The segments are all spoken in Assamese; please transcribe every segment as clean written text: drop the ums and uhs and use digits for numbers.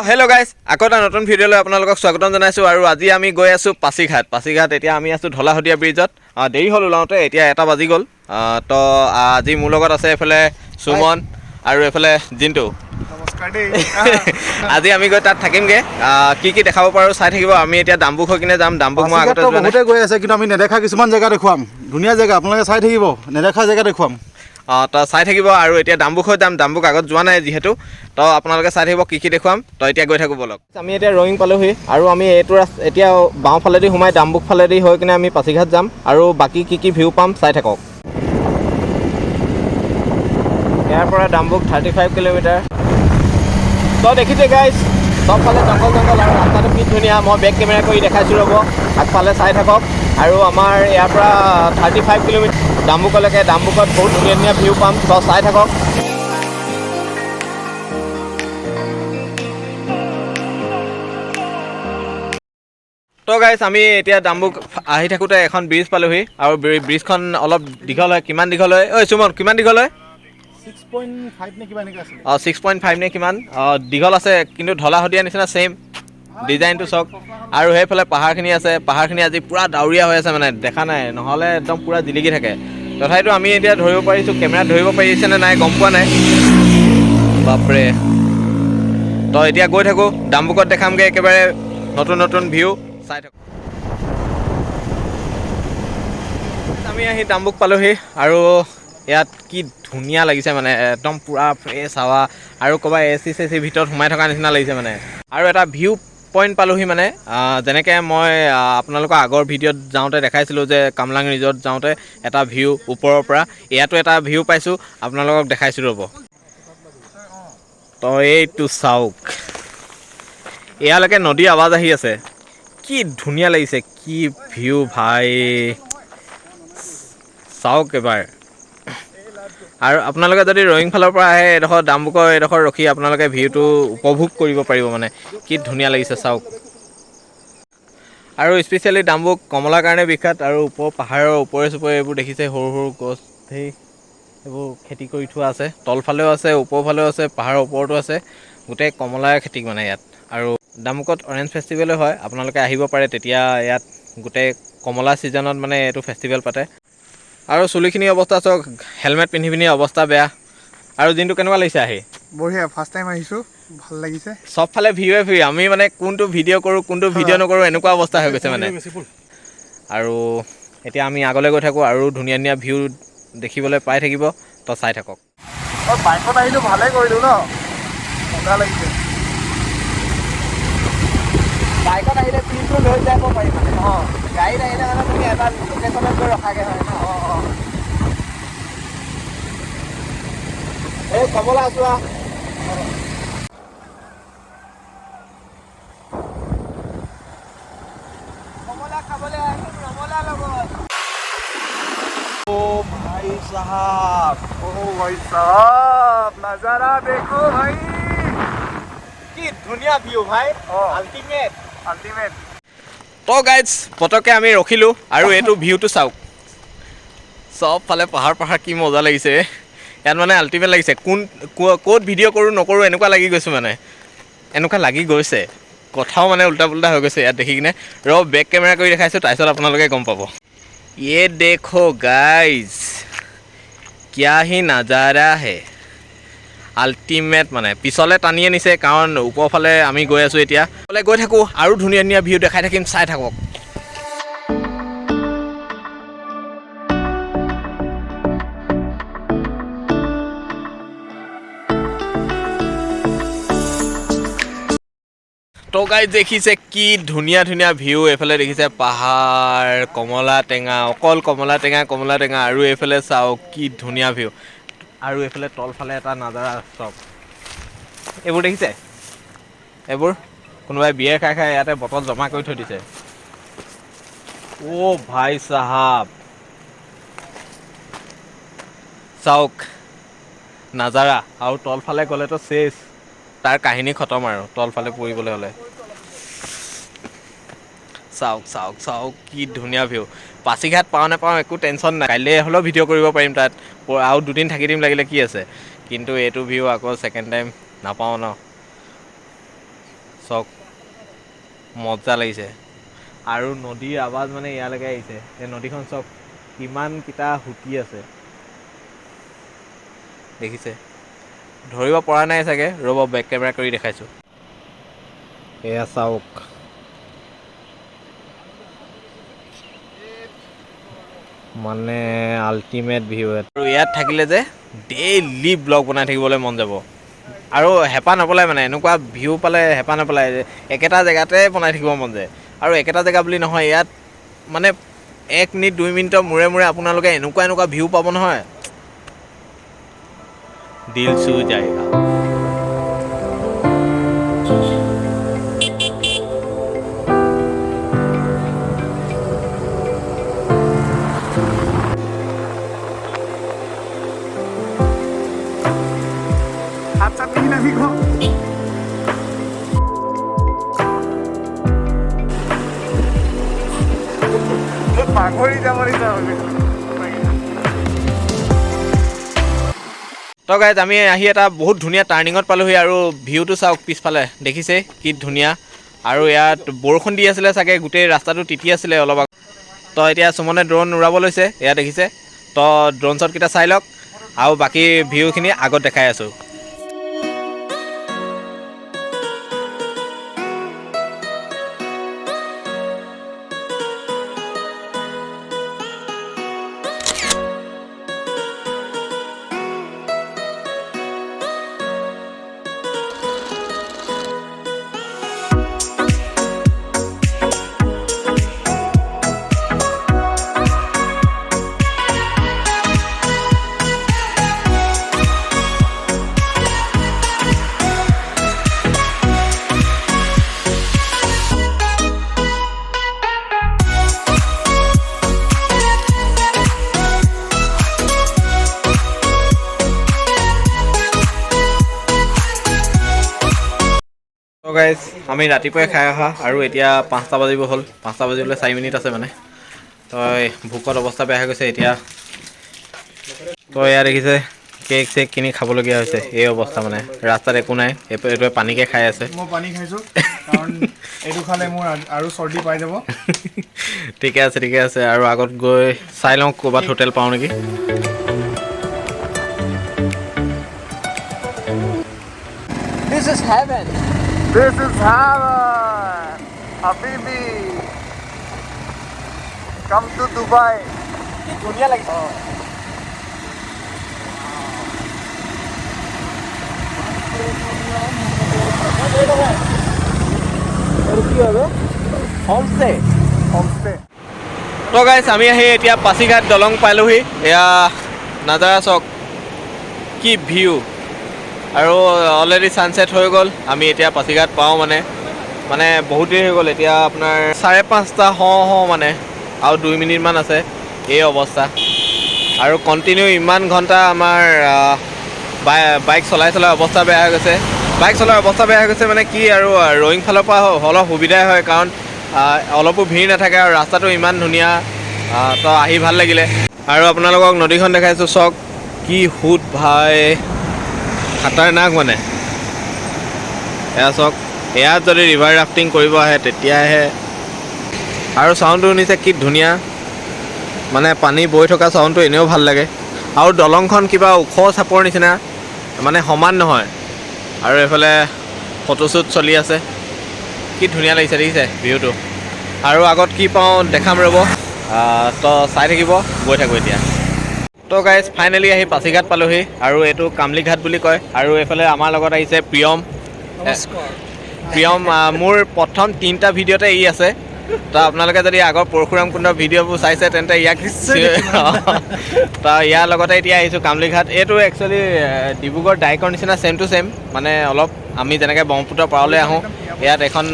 হেল্ল' গাইজ, আকৌ এটা নতুন ভিডিঅ'লৈ আপোনালোকক স্বাগতম জনাইছোঁ। আৰু আজি আমি গৈ আছোঁ পাছিঘাট। এতিয়া আমি আছোঁ ঢলাশদিয়া ব্ৰিজত। দেৰি হ'ল ওলাওঁতে, এতিয়া 1টা বাজি গ'ল। তো আজি মোৰ লগত আছে এইফালে সুমন আৰু এইফালে জিন্তু। নমস্কাৰ দেই। আজি আমি গৈ তাত থাকিমগৈ, কি দেখাব পাৰোঁ চাই থাকিব। আমি এতিয়া দাম্বুক হৈ কিনে যাম। দাম্বুক মই আগতে যোৱা নাই। বহুতে গৈ আছে, কিন্তু আমি নেদেখা কিছুমান জেগা দেখুৱাম। ধুনীয়া জেগা, আপোনালোকে চাই থাকিব। নেদেখা জেগা দেখুৱাম। তো চাই থাকিব। আৰু এতিয়া দাম্বুক হৈ যাম। দাম্বুক আগত যোৱা নাই যিহেতু, তো আপোনালোকে চাই থাকিব কি দেখুৱাম। তো এতিয়া গৈ থাকোঁ ব'লক। আমি এতিয়া ৰয়িং পালোহি, আৰু আমি এইটো এতিয়া বাওঁফালেদি সোমাই দাম্বুক ফালেদি হৈ কিনে আমি পাছিঘাট যাম। আৰু বাকী কি ভিউ পাম চাই থাকক। ইয়াৰ পৰা দাম্বুক 35 কিলোমিটাৰ। তো দেখিছে গাইজ, চবফালে জংঘল আৰু ৰাস্তাটো কি ধুনীয়া। মই বেক কেমেৰা কৰি দেখাইছোঁ, ৰ'ব আগফালে চাই থাকক। আৰু আমাৰ ইয়াৰ পৰা 35 কিলোমিটাৰ দাম্বুকলৈকে। দাম্বুকত বহুত ধুনীয়া ভিউ পাম, তো চাই থাকক। তো গাইজ, আমি এতিয়া দাম্বুক আহি থাকোঁতে এখন ব্ৰিজ পালোহি, আৰু ব্ৰিজখন অলপ দীঘল হয়। কিমান দীঘল হয় ঐ সুমন, কিমান দীঘল হয়? 6.5 নে কিবা এনেকৈ আছিলে। 6.5 নে কিমান দীঘল আছে, কিন্তু ঢলাশদিয়াৰ নিচিনা ছেইম ডিজাইনটো চাওক। আৰু সেইফালে পাহাৰখিনি আছে। পাহাৰখিনি আজি পূৰা ডাৱৰীয়া হৈ আছে, মানে দেখা নাই, নহ'লে একদম পূৰা জিলিকি থাকে। তথাপিতো আমি এতিয়া ধৰিব পাৰিছোঁ, কেমেৰাত ধৰিব পাৰিছেনে নাই গম পোৱা নাই। বাপৰে। তো এতিয়া গৈ থাকোঁ, দাম্বুকত দেখামগৈ একেবাৰে নতুন ভিউ চাই থাকোঁ। আমি আহি দাম্বুক পালোহি, আৰু ইয়াত কি ধুনীয়া লাগিছে, মানে একদম পূৰা ফ্ৰেছ হাৱা, আৰু ক'ৰবাত এচি ভিতৰত সোমাই থকা নিচিনা লাগিছে মানে। আৰু এটা ভিউ পইণ্ট পালোহি, মানে যেনেকৈ মই আপোনালোকৰ আগৰ ভিডিঅ'ত যাওঁতে দেখাইছিলোঁ যে কামলাং ৰিজৰ্ট যাওঁতে এটা ভিউ ওপৰৰ পৰা, ইয়াতো এটা ভিউ পাইছোঁ, আপোনালোকক দেখাইছোঁ ৰ'ব। তো এইটো চাওক, এয়ালৈকে নদীৰ আৱাজ আহি আছে। কি ধুনীয়া লাগিছে, কি ভিউ ভাই, চাওক এবাৰ। আৰু আপোনালোকে যদি ৰয়িং ফালৰ পৰা আহে, এইডোখৰ দাম্বুকৰ এইডোখৰ ৰখি আপোনালোকে ভিউটো উপভোগ কৰিব পাৰিব, মানে কি ধুনীয়া লাগিছে চাওক। আৰু স্পেচিয়েলি দাম্বুক কমলাৰ কাৰণে বিখ্যাত। আৰু পাহাৰৰ ওপৰে এইবোৰ দেখিছে, সৰু গছ, সেই এইবোৰ খেতি কৰি থোৱা আছে। তলফালেও আছে, ওপৰফালেও আছে, পাহাৰৰ ওপৰতো আছে। গোটেই কমলাৰ খেতি মানে ইয়াত। আৰু দাম্বুকত অৰেঞ্জ ফেষ্টিভেলো হয়, আপোনালোকে আহিব পাৰে তেতিয়া। ইয়াত গোটেই কমলা ছিজনত মানে এইটো ফেষ্টিভেল পাতে। আৰু চুলিখিনি অৱস্থা চাওক, হেলমেট পিন্ধি অৱস্থা বেয়া। আৰু দিনটো কেনেকুৱা লাগিছে আহি? বঢ়িয়া, ফাৰ্ষ্ট টাইম আহিছোঁ, ভাল লাগিছে। চবফালে ভিউৱে ভিউ, আমি মানে কোনটো ভিডিঅ' কৰোঁ কোনটো ভিডিঅ' নকৰোঁ এনেকুৱা অৱস্থা হৈ গৈছে মানে। আৰু এতিয়া আমি আগলৈ গৈ থাকোঁ, আৰু ধুনীয়া ভিউ দেখিবলৈ পাই থাকিব, তো চাই থাকক। বাইকত আহিলোঁ, ভালেই কৰিলোঁ ন, মজা লাগিছে। বাইকত আহিলে পিনটো লৈ যাব পাৰি মানে। গাড়ীত আহিলে মানে তুমি এটা লোকেশ্যনত গৈ ৰখাকৈ হয় ন। এই কমলা চোৱা, কমলা খাবলৈ আহিম ৰমলা লগত। भाई साहब, नजारा देखो भाई, কি ধুনীয়া ভিউ ভাই, আল্টিমেট। তো গাইজ, পটককৈ আমি ৰখিলোঁ, আৰু এইটো ভিউটো চাওক। চবফালে পাহাৰ কি মজা লাগিছে। ইয়াত মানে আল্টিমেট লাগিছে। ক'ত ভিডিঅ' কৰোঁ নকৰোঁ এনেকুৱা লাগি গৈছে, মানে এনেকুৱা লাগি গৈছে। কথাও মানে উল্টা পুল্টা হৈ গৈছে ইয়াত দেখি কিনে। বেক কেমেৰা কৰি দেখাইছোঁ, তাৰপিছত আপোনালোকে গম পাব। ये देखो गाइज, क्या ही नजारा है, আল্টিমেট। মানে পিছলৈ টানি আনিছে, কাৰণ ওপৰফালে আমি গৈ আছোঁ। এতিয়া গৈ থাকোঁ, আৰু ধুনীয়া ভিউ দেখাই থাকিম, চাই থাকক। তো গাইজ দেখিছে কি ধুনীয়া ভিউ। এইফালে দেখিছে পাহাৰ, কমলা টেঙা, অকল কমলা টেঙা। আৰু এইফালে চাওক কি ধুনীয়া ভিউ। আৰু এইফালে তলফালে এটা নাজাৰা চব। এইবোৰ দেখিছে, এইবোৰ কোনোবাই বিয়েৰ খাই ইয়াতে বটল জমা কৰি থৈ দিছে। ভাই চাহাব, চাওক নাজাৰা। আৰু তলফালে গ'লেতো চেচ, তাৰ কাহিনী খতম আৰু তলফালে পৰিবলৈ হ'লে। চাওক কি ধুনীয়া ভিউ। পাছিঘাট পাওঁ নাপাওঁ একো টেনশ্যন নাই, কাইলৈ হ'লেও ভিডিঅ' কৰিব পাৰিম তাত। আৰু 2 দিন থাকি দিম লাগিলে, কি আছে। কিন্তু এইটো ভিউ আকৌ ছেকেণ্ড টাইম নাপাওঁ ন। চাওক মজা লাগিছে আৰু নদীৰ আৱাজ মানে ইয়ালৈকে আহিছে এই নদীখন চাওক কিমানকেইটা সুতি আছে দেখিছে ধৰিব পৰা নাই চাগে ৰ'ব বেক কেমেৰা কৰি দেখাইছোঁ এয়া চাওক মানে আল্টিমেট ভিউ আৰু ইয়াত থাকিলে যে ডেইলি ব্লগ বনাই থাকিবলৈ মন যাব আৰু হেঁপাহ নপলায় মানে এনেকুৱা ভিউ পালে হেঁপাহ নপলায় একেটা জেগাতে বনাই থাকিব মন যায় আৰু একেটা জেগা বুলি নহয় ইয়াত মানে 1 মিনিট 2 মিনিটৰ মূৰে মূৰে আপোনালোকে এনেকুৱা ভিউ পাব নহয় দিল চু যায়গা তো গাইজ আমি আহি এটা বহুত ধুনীয়া টাৰ্ণিঙত পালোহি আৰু ভিউটো চাওক পিছফালে দেখিছে কি ধুনীয়া আৰু ইয়াত বৰষুণ দি আছিলে চাগে গোটেই ৰাস্তাটো তিতি আছিলে অলপ তো এতিয়া সুমনে ড্ৰোন উৰাব লৈছে এয়া দেখিছে তো ড্ৰোন শ্বটকেইটা চাই লওক আৰু বাকী ভিউখিনি আগত দেখাই আছোঁ তো গাইজ আমি ৰাতিপুৱাই খাই অহা আৰু এতিয়া 5টা বাজিব হ'ল 5টা বাজিবলৈ 4 মিনিট আছে মানে তো ভোকত অৱস্থা বেয়া হৈ গৈছে এতিয়া তো এয়া দেখিছে কেক চেক কিনি খাবলগীয়া হৈছে এই অৱস্থা মানে ৰাস্তাত একো নাই এইটোৱে পানীকে খাই আছে মই পানী খাইছোঁ কাৰণ এইটো খালে মোৰ আৰু চৰ্দি পাই যাব ঠিকে আছে আৰু আগত গৈ চাই লওঁ ক'ৰবাত হোটেল পাওঁ নেকি This is heaven. This is heaven. Habibi. Come to Dubai. ধুনীয়া লাগিছে কি হবে হোমষ্টে তো গাইজ আমি আহি এতিয়া পাছিঘাট দলং পালোহি এয়া নাজাৰা চক কি ভিউ আৰু অলৰেডি ছানছেট হৈ গ'ল আমি এতিয়া পাছিঘাট পাওঁ মানে বহুত দেৰি হৈ গ'ল এতিয়া আপোনাৰ 5:30 হওঁ মানে আৰু 2 মিনিটমান আছে এই অৱস্থা আৰু কণ্টিনিউ ইমান ঘণ্টা আমাৰ বাইক চলাই অৱস্থা বেয়া হৈ গৈছে মানে কি আৰু ৰয়িং ফালৰ পৰা অলপ সুবিধাই হয় কাৰণ অলপো ভিৰ নাথাকে আৰু ৰাস্তাটো ইমান ধুনীয়া তো আহি ভাল লাগিলে আৰু আপোনালোকক নদীখন দেখাইছোঁ চক কি সুত ভাই খাটাৰনাক মানে এয়া চাওক এয়াত যদি ৰিভাৰ ৰাফটিং কৰিব আহে তেতিয়াহে আৰু চাউণ্ডটো শুনিছে কি ধুনীয়া মানে পানী বৈ থকা চাউণ্ডটো এনেও ভাল লাগে আৰু দলংখন কিবা ওখ চাপৰ নিচিনা মানে সমান নহয় আৰু এইফালে ফটোশ্বুট চলি আছে কি ধুনীয়া লাগিছে দেখিছে ভিউটো আৰু আগত কি পাওঁ দেখাম ৰ'ব তো চাই থাকিব গৈ থাকোঁ এতিয়া তো গাইজ ফাইনেলি আহি পাছিঘাট পালোহি আৰু এইটো কামলিঘাট বুলি কয় আৰু এইফালে আমাৰ লগত আহিছে প্ৰিয়ম মোৰ প্ৰথম 3টা ভিডিঅ'তে ই আছে তো আপোনালোকে যদি আগৰ পৰশুৰাম কুণ্ডৰ ভিডিঅ'বোৰ চাইছে তেন্তে ইয়াক তো ইয়াৰ লগতে এতিয়া আহিছোঁ কামলিঘাট এইটো একচুৱেলি ডিব্ৰুগড় ডাইকৰ নিচিনা ছেম টু ছেম মানে অলপ আমি যেনেকৈ ব্ৰহ্মপুত্ৰৰ পাৰলৈ আহোঁ ইয়াত এখন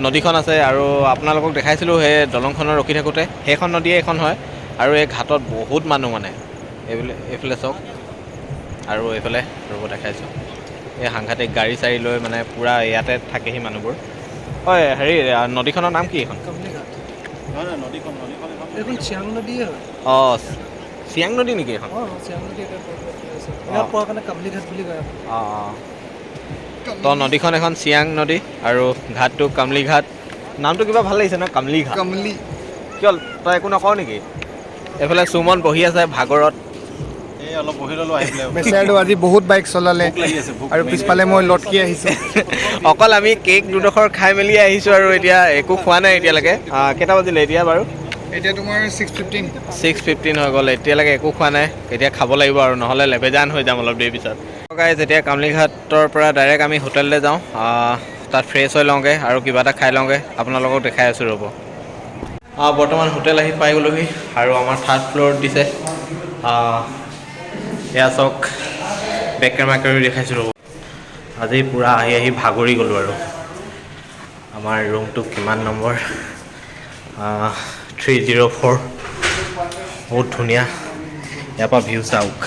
নদীখন আছে আৰু আপোনালোকক দেখাইছিলোঁ সেই দলংখনত ৰখি থাকোঁতে সেইখন নদীয়ে এখন হয় আৰু এই ঘাটত বহুত মানুহ মানে এইফালে চাওক আৰু এইফালে ৰ'ব দেখাইছোঁ এই সাংঘাতিক গাড়ী চাড়ী লৈ মানে পূৰা ইয়াতে থাকেহি মানুহবোৰ হয় হেৰি নদীখনৰ নাম কি এইখন অঁ চিয়াং নদী নেকি এইখন অঁ তো নদীখন এখন চিয়াং নদী আৰু ঘাটটো কামলি ঘাট। নামটো কিবা ভাল লাগিছে ন, কামলি ঘাট। কামলি কিয় তই একো নকওঁ নেকি? এইফালে সুমন বহি আছে ভাগৰত। এই অলপ বহি ল'লো আহি পেলাই। বেচাৰটো আজি বহুত বাইক চলালে ভোক লাগি আছে, ভোক। আৰু পিছফালে মই লটকি আহিছোঁ। অকল আমি কেক দুডোখৰ খাই মেলি আহিছোঁ আৰু এতিয়া একো খোৱা নাই এতিয়ালৈকে। কেইটা বাজিলে এতিয়া বাৰু? এতিয়া তোমাৰ 6:15 6:15 হৈ গ'ল। এতিয়ালৈকে একো খোৱা নাই। এতিয়া খাব লাগিব আৰু নহ'লে লেবেজান হৈ যাম অলপ দেৰি পিছত। গাইজ এতিয়া কামলি ঘাটৰ পৰা ডাইৰেক্ট আমি হোটেললৈ যাওঁ। তাত ফ্ৰেছ হৈ লওঁগৈ আৰু কিবা এটা খাই লওঁগৈ। আপোনালোকক দেখাই আছোঁ ৰ'ব। বৰ্তমান হোটেল আহি পাই গ'লোহি আৰু আমাৰ 3rd ফ্ল'ৰত দিছে। এয়া চাওক, বেক কেমেৰা কৰি দেখাইছোঁ ৰ'ব। আজি পূৰা আহি ভাগৰি গ'লোঁ আৰু। আমাৰ ৰুমটো কিমান নম্বৰ? 304। বহুত ধুনীয়া। ইয়াৰ পৰা ভিউ চাওক।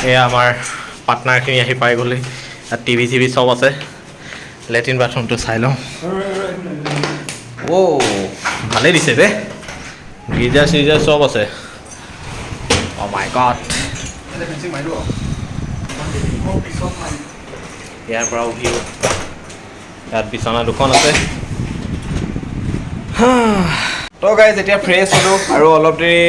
এয়া আমাৰ পাৰ্টনাৰখিনি আহি পাই গ'লে। তাত টিভি চিভি চব আছে। লেট্ৰিন বাথৰুমটো চাই লওঁ। ভালেই দিছে দে। গিজাৰ চিজাৰ চব আছে। অ' মাই গড। ইয়াৰ পৰাও ভিউ। ইয়াত বিচনা দুখন আছে। তো গাইজ এতিয়া ফ্ৰেছ হ'লোঁ আৰু অলপ দেৰি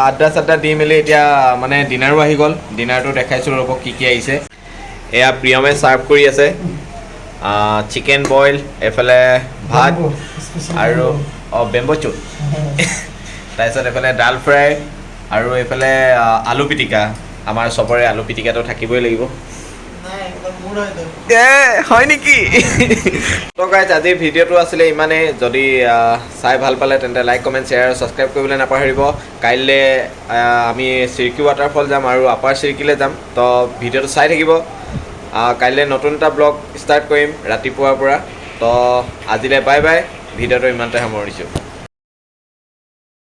আড্ডা চাড্ডা দি মেলি এতিয়া মানে ডিনাৰো আহি গ'ল। ডিনাৰটো দেখাইছোঁ ৰ'ব কি কি আহিছে। এয়া প্ৰিয়মে ছাৰ্ভ কৰি আছে চিকেন বইল, এইফালে ভাত আৰু বেম্বো চুট। তাৰপিছত এইফালে ডাল ফ্ৰাই আৰু এইফালে আলু পিটিকা। আমাৰ চবৰে আলু পিটিকাটো থাকিবই লাগিব। হয় নেকি? তো গাইজ আজিৰ ভিডিঅ'টো আছিলে ইমানেই। যদি চাই ভাল পালে তেন্তে লাইক কমেণ্ট শ্বেয়াৰ আৰু ছাবস্ক্ৰাইব কৰিবলৈ নাপাহৰিব। কাইলৈ আমি চিৰকি ৱাটাৰফল যাম আৰু আপাৰ চিৰকিলৈ যাম। তো ভিডিঅ'টো চাই থাকিব। কাইলৈ নতুন এটা ব্লগ ষ্টাৰ্ট কৰিম ৰাতিপুৱাৰ পৰা। তো আজিলৈ বাই বাই। ভিডিঅ'টো ইমানতে সামৰিছোঁ।